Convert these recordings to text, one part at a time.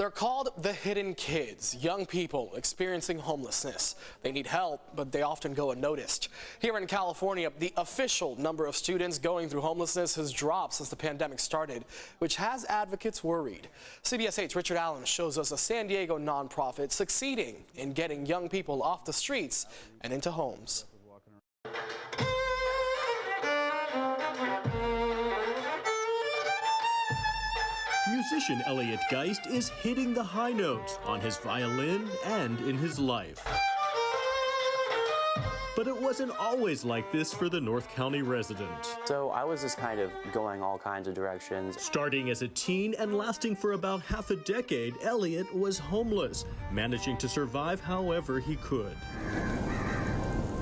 They're called the hidden kids, young people experiencing homelessness. They need help, but they often go unnoticed. Here in California, the official number of students going through homelessness has dropped since the pandemic started, which has advocates worried. CBS 8's Richard Allen shows us a San Diego nonprofit succeeding in getting young people off the streets and into homes. Musician Elliot Geist is hitting the high notes on his violin and in his life. But it wasn't always like this for the North County resident. So I was just kind of going all kinds of directions. Starting as a teen and lasting for about half a decade, Elliot was homeless, managing to survive however he could.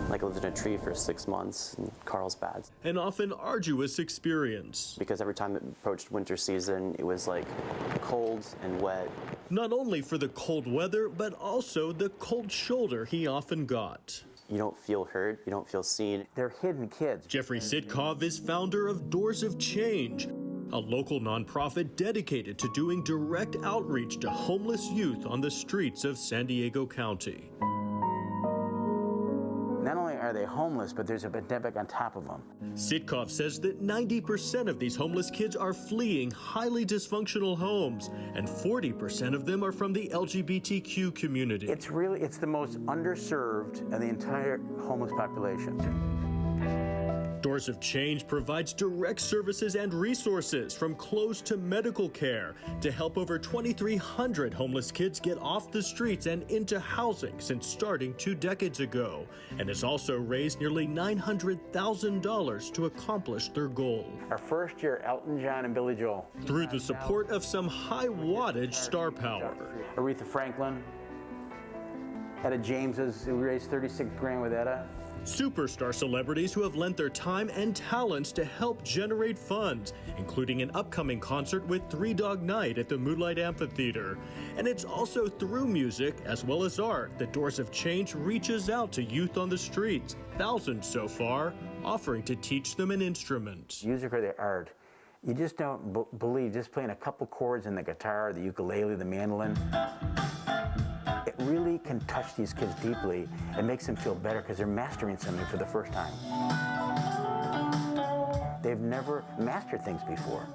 Like I lived in a tree for 6 months in Carlsbad. An often arduous experience. Because every time it approached winter season, it was like cold and wet. Not only for the cold weather, but also the cold shoulder he often got. You don't feel heard, you don't feel seen. They're hidden kids. Jeffrey Sitkov is founder of Doors of Change, a local nonprofit dedicated to doing direct outreach to homeless youth on the streets of San Diego County. Not only are they homeless, but there's a pandemic on top of them. Sitkov says that 90% of these homeless kids are fleeing highly dysfunctional homes, and 40% of them are from the LGBTQ community. It's the most underserved of the entire homeless population. Doors of Change provides direct services and resources from clothes to medical care to help over 2,300 homeless kids get off the streets and into housing since starting 2 decades ago, and has also raised nearly $900,000 to accomplish their goal. Our first year, Elton John and Billy Joel. Through the support of some high-wattage star power. Aretha Franklin, Etta James's, we raised 36 grand with Etta. Superstar celebrities who have lent their time and talents to help generate funds, including an upcoming concert with Three Dog Night at the Moonlight Amphitheater. And it's also through music, as well as art, that Doors of Change reaches out to youth on the streets, thousands so far, offering to teach them an instrument. Music or the art. You just don't believe just playing a couple chords in the guitar, the ukulele, the mandolin. It really can touch these kids deeply and makes them feel better because they're mastering something for the first time. They've never mastered things before,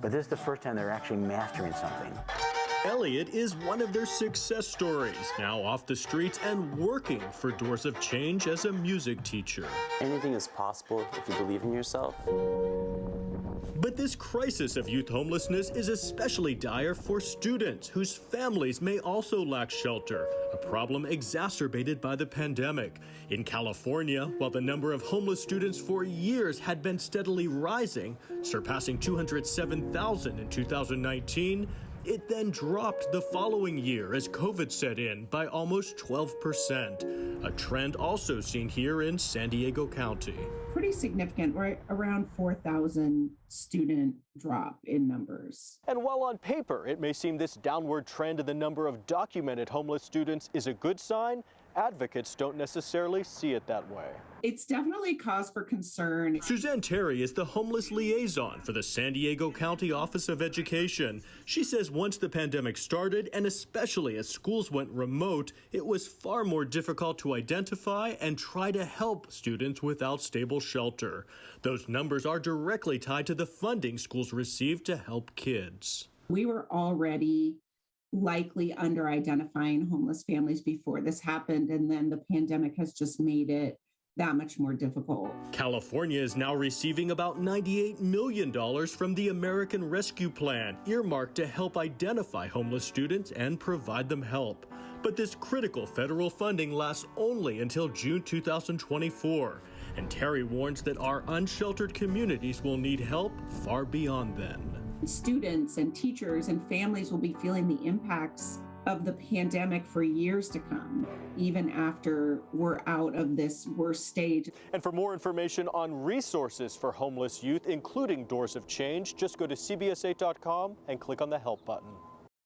but this is the first time they're actually mastering something. Elliot is one of their success stories, now off the streets and working for Doors of Change as a music teacher. Anything is possible if you believe in yourself. But this crisis of youth homelessness is especially dire for students whose families may also lack shelter, a problem exacerbated by the pandemic. In California, while the number of homeless students for years had been steadily rising, surpassing 207,000 in 2019, it then dropped the following year as COVID set in by almost 12%, a trend also seen here in San Diego County. Pretty significant, right? Around 4,000 student drop in numbers. And while on paper it may seem this downward trend in the number of documented homeless students is a good sign, advocates don't necessarily see it that way. It's definitely cause for concern. Suzanne Terry is the homeless liaison for the San Diego County Office of Education. She says once the pandemic started, and especially as schools went remote, it was far more difficult to identify and try to help students without stable shelter. Those numbers are directly tied to the funding schools received to help kids. We were already likely under-identifying homeless families before this happened, and then the pandemic has just made it that much more difficult. California is now receiving about $98 million from the American Rescue Plan, earmarked to help identify homeless students and provide them help. But this critical federal funding lasts only until June 2024. And Terry warns that our unsheltered communities will need help far beyond then. Students and teachers and families will be feeling the impacts of the pandemic for years to come, even after we're out of this worst stage. And for more information on resources for homeless youth, including Doors of Change, just go to cbs8.com and click on the Help button.